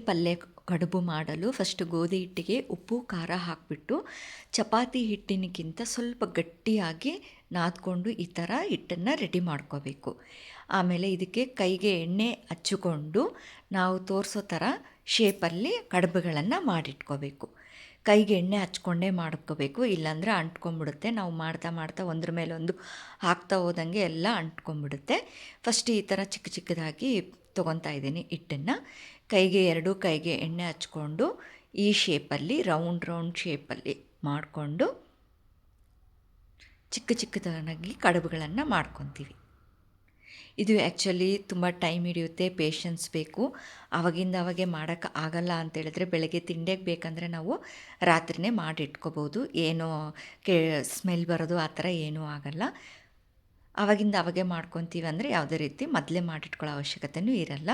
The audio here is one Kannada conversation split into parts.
ಪಲ್ಯ ಕಡುಬು ಮಾಡಲು ಫಸ್ಟ್ ಗೋಧಿ ಹಿಟ್ಟಿಗೆ ಉಪ್ಪು ಖಾರ ಹಾಕಿಬಿಟ್ಟು ಚಪಾತಿ ಹಿಟ್ಟಿನಕ್ಕಿಂತ ಸ್ವಲ್ಪ ಗಟ್ಟಿಯಾಗಿ ನಾದ್ಕೊಂಡು ಈ ಥರ ಹಿಟ್ಟನ್ನು ರೆಡಿ ಮಾಡ್ಕೋಬೇಕು. ಆಮೇಲೆ ಇದಕ್ಕೆ ಕೈಗೆ ಎಣ್ಣೆ ಹಚ್ಚಿಕೊಂಡು ನಾವು ತೋರಿಸೋ ಥರ ಶೇಪಲ್ಲಿ ಕಡುಬುಗಳನ್ನು ಮಾಡಿಟ್ಕೋಬೇಕು. ಕೈಗೆ ಎಣ್ಣೆ ಹಚ್ಕೊಂಡೇ ಮಾಡ್ಕೋಬೇಕು, ಇಲ್ಲಾಂದರೆ ಅಂಟ್ಕೊಂಡ್ಬಿಡುತ್ತೆ. ನಾವು ಮಾಡ್ತಾ ಮಾಡ್ತಾ ಒಂದ್ರ ಮೇಲೆ ಒಂದು ಹಾಕ್ತಾ ಹೋದಂಗೆ ಎಲ್ಲ ಅಂಟ್ಕೊಂಡ್ಬಿಡುತ್ತೆ. ಫಸ್ಟ್ ಈ ಥರ ಚಿಕ್ಕ ಚಿಕ್ಕದಾಗಿ ತೊಗೊತಾ ಇದ್ದೀನಿ ಹಿಟ್ಟನ್ನು. ಎರಡೂ ಕೈಗೆ ಎಣ್ಣೆ ಹಚ್ಕೊಂಡು ಈ ಶೇಪಲ್ಲಿ ರೌಂಡ್ ಶೇಪಲ್ಲಿ ಮಾಡಿಕೊಂಡು ಚಿಕ್ಕ ಚಿಕ್ಕದಾಗಿ ಕಡುಬುಗಳನ್ನು ಮಾಡ್ಕೊತೀವಿ. ಇದು ಆ್ಯಕ್ಚುಲಿ ತುಂಬ ಟೈಮ್ ಹಿಡಿಯುತ್ತೆ, ಪೇಷನ್ಸ್ ಬೇಕು. ಅವಾಗೆ ಮಾಡೋಕ್ಕೆ ಆಗಲ್ಲ ಅಂತೇಳಿದ್ರೆ ಬೆಳಗ್ಗೆ ತಿಂಡಿಗೆ ಬೇಕಂದರೆ ನಾವು ರಾತ್ರಿನೇ ಮಾಡಿಟ್ಕೋಬೋದು. ಏನೋ ಸ್ಮೆಲ್ ಬರೋದು ಆ ಥರ ಏನೂ ಆಗಲ್ಲ. ಅವಾಗೆ ಮಾಡ್ಕೊತೀವಿ ಅಂದರೆ ಯಾವುದೇ ರೀತಿ ಮೊದಲೇ ಮಾಡಿಟ್ಕೊಳ್ಳೋ ಅವಶ್ಯಕತೆಯೂ ಇರಲ್ಲ.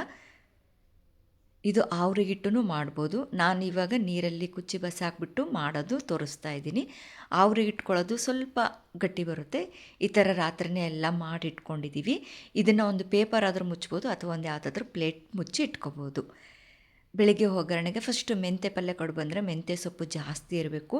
ಇದು ಆವ್ರಿಗಿಟ್ಟು ಮಾಡ್ಬೋದು. ನಾನಿವಾಗ ನೀರಲ್ಲಿ ಕುಚ್ಚಿ ಬಸಾಕ್ಬಿಟ್ಟು ಮಾಡೋದು ತೋರಿಸ್ತಾ ಇದ್ದೀನಿ. ಆವ್ರಿಗೆ ಇಟ್ಕೊಳ್ಳೋದು ಸ್ವಲ್ಪ ಗಟ್ಟಿ ಬರುತ್ತೆ. ಈ ಥರ ರಾತ್ರಿನೇ ಎಲ್ಲ ಮಾಡಿಟ್ಕೊಂಡಿದ್ದೀವಿ. ಇದನ್ನು ಒಂದು ಪೇಪರ್ ಆದರೂ ಮುಚ್ಬೋದು ಅಥವಾ ಒಂದು ಯಾವುದಾದ್ರೂ ಪ್ಲೇಟ್ ಮುಚ್ಚಿ ಇಟ್ಕೋಬೋದು. ಬೆಳಿಗ್ಗೆ ಒಗ್ಗರಣೆಗೆ ಫಸ್ಟು ಮೆಂತ್ಯ ಪಲ್ಯ ಕಡುಬು ಅಂದರೆ ಮೆಂತ್ಯ ಸೊಪ್ಪು ಜಾಸ್ತಿ ಇರಬೇಕು.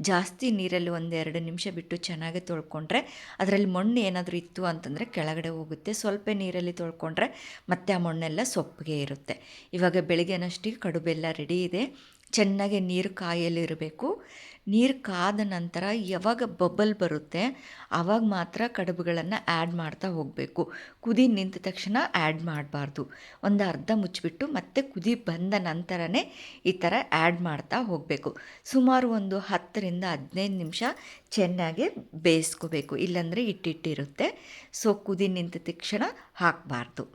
ಜಾಸ್ತಿ ನೀರಲ್ಲಿ 1-2 ನಿಮಿಷ ಬಿಟ್ಟು ಚೆನ್ನಾಗಿ ತೊಳ್ಕೊಂಡ್ರೆ ಅದರಲ್ಲಿ ಮಣ್ಣು ಏನಾದರೂ ಇತ್ತು ಅಂತಂದರೆ ಕೆಳಗಡೆ ಹೋಗುತ್ತೆ. ಸ್ವಲ್ಪ ನೀರಲ್ಲಿ ತೊಳ್ಕೊಂಡ್ರೆ ಮತ್ತೆ ಆ ಮಣ್ಣೆಲ್ಲ ಸೊಪ್ಪಿಗೆ ಇರುತ್ತೆ. ಇವಾಗ ಬೆಳಿಗ್ಗೆನಷ್ಟಿಗೆ ಕಡುಬೆಲ್ಲ ರೆಡಿ ಇದೆ. ಚೆನ್ನಾಗಿ ನೀರು ಕಾಯಲಿರಬೇಕು. ನೀರು ಕಾದ ನಂತರ ಯಾವಾಗ ಬಬಲ್ ಬರುತ್ತೆ ಆವಾಗ ಮಾತ್ರ ಕಡುಬುಗಳನ್ನು ಆ್ಯಡ್ ಮಾಡ್ತಾ ಹೋಗಬೇಕು. ಕುದಿ ನಿಂತ ತಕ್ಷಣ ಆ್ಯಡ್ ಮಾಡಬಾರ್ದು. ಒಂದು ಅರ್ಧ ಮುಚ್ಚಿಬಿಟ್ಟು ಮತ್ತೆ ಕುದಿ ಬಂದ ನಂತರನೇ ಈ ಥರ ಆ್ಯಡ್ ಮಾಡ್ತಾ ಹೋಗಬೇಕು. ಸುಮಾರು ಒಂದು 10-15 ನಿಮಿಷ ಚೆನ್ನಾಗಿ ಬೇಯಿಸ್ಕೋಬೇಕು, ಇಲ್ಲಾಂದರೆ ಹಿಟ್ಟಿರುತ್ತೆ. ಸೊ ಕುದಿ ನಿಂತ ತಕ್ಷಣ ಹಾಕಬಾರ್ದು.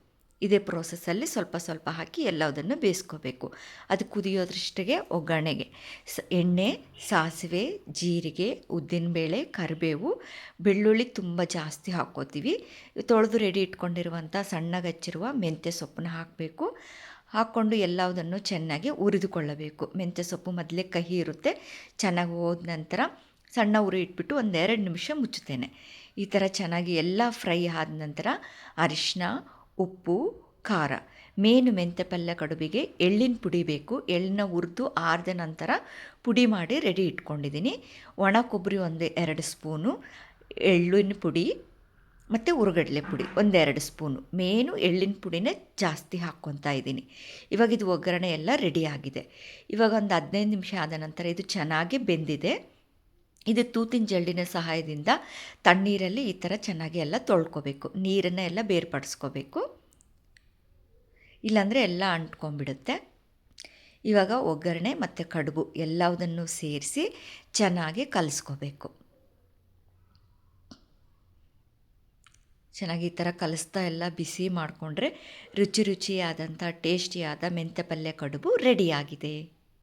ಇದೇ ಪ್ರೋಸೆಸ್ಸಲ್ಲಿ ಸ್ವಲ್ಪ ಸ್ವಲ್ಪ ಹಾಕಿ ಎಲ್ಲದನ್ನು ಬೇಯಿಸ್ಕೋಬೇಕು. ಅದು ಕುದಿಯೋದ್ರಷ್ಟಿಗೆ ಒಗ್ಗರಣೆಗೆ ಎಣ್ಣೆ, ಸಾಸಿವೆ, ಜೀರಿಗೆ, ಉದ್ದಿನಬೇಳೆ, ಕರಿಬೇವು, ಬೆಳ್ಳುಳ್ಳಿ ತುಂಬ ಜಾಸ್ತಿ ಹಾಕ್ಕೋತೀವಿ. ತೊಳೆದು ರೆಡಿ ಇಟ್ಕೊಂಡಿರುವಂಥ ಸಣ್ಣಗೆ ಹಚ್ಚಿರುವ ಮೆಂತ್ಯ ಸೊಪ್ಪನ್ನ ಹಾಕಬೇಕು. ಹಾಕ್ಕೊಂಡು ಎಲ್ಲದನ್ನು ಚೆನ್ನಾಗಿ ಹುರಿದುಕೊಳ್ಳಬೇಕು. ಮೆಂತ್ಯ ಸೊಪ್ಪು ಮೊದಲೇ ಕಹಿ ಇರುತ್ತೆ. ಚೆನ್ನಾಗಿ ಹೋದ ನಂತರ ಸಣ್ಣ ಉರಿ ಇಟ್ಬಿಟ್ಟು 1-2 ನಿಮಿಷ ಮುಚ್ಚುತ್ತೇನೆ. ಈ ಥರ ಚೆನ್ನಾಗಿ ಎಲ್ಲ ಫ್ರೈ ಆದ ನಂತರ ಅರಿಶಿನ, ಉಪ್ಪು, ಖಾರ. ಮೇನು ಮೆಂತ್ಯ ಪಲ್ಯ ಕಡುಬಿಗೆ ಎಳ್ಳಿನ ಪುಡಿ ಬೇಕು. ಎಳ್ಳನ್ನ ಹುರಿದು ಆರಿದ ನಂತರ ಪುಡಿ ಮಾಡಿ ರೆಡಿ ಇಟ್ಕೊಂಡಿದ್ದೀನಿ. ಒಣ ಕೊಬ್ಬರಿ 1-2 ಸ್ಪೂನು, ಎಳ್ಳಿನ ಪುಡಿ ಮತ್ತು ಹುರ್ಗಡ್ಲೆ ಪುಡಿ 1-2 ಸ್ಪೂನು. ಮೇನು ಎಳ್ಳಿನ ಪುಡಿನೇ ಜಾಸ್ತಿ ಹಾಕ್ಕೊತಾ ಇದ್ದೀನಿ. ಇವಾಗ ಇದು ಒಗ್ಗರಣೆ ಎಲ್ಲ ರೆಡಿ ಆಗಿದೆ. ಇವಾಗ ಒಂದು 15 ನಿಮಿಷ ಆದ ನಂತರ ಇದು ಚೆನ್ನಾಗಿ ಬೆಂದಿದೆ. ಇದು ತೂತಿನ ಜರಡಿನ ಸಹಾಯದಿಂದ ತಣ್ಣೀರಲ್ಲಿ ಈ ಥರ ಚೆನ್ನಾಗಿ ಎಲ್ಲ ತೊಳ್ಕೊಬೇಕು. ನೀರನ್ನು ಎಲ್ಲ ಬೇರ್ಪಡಿಸ್ಕೋಬೇಕು, ಇಲ್ಲಾಂದರೆ ಎಲ್ಲ ಅಂಟ್ಕೊಂಡ್ಬಿಡುತ್ತೆ. ಇವಾಗ ಒಗ್ಗರಣೆ ಮತ್ತು ಕಡುಬು ಎಲ್ಲದನ್ನು ಸೇರಿಸಿ ಚೆನ್ನಾಗಿ ಕಲಿಸ್ಕೋಬೇಕು. ಚೆನ್ನಾಗಿ ಈ ಥರ ಕಲಿಸ್ತಾ ಎಲ್ಲ ಬಿಸಿ ಮಾಡಿಕೊಂಡ್ರೆ ರುಚಿಯಾದಂಥ ಟೇಸ್ಟಿಯಾದ ಮೆಂತ್ಯ ಪಲ್ಯ ಕಡುಬು ರೆಡಿಯಾಗಿದೆ.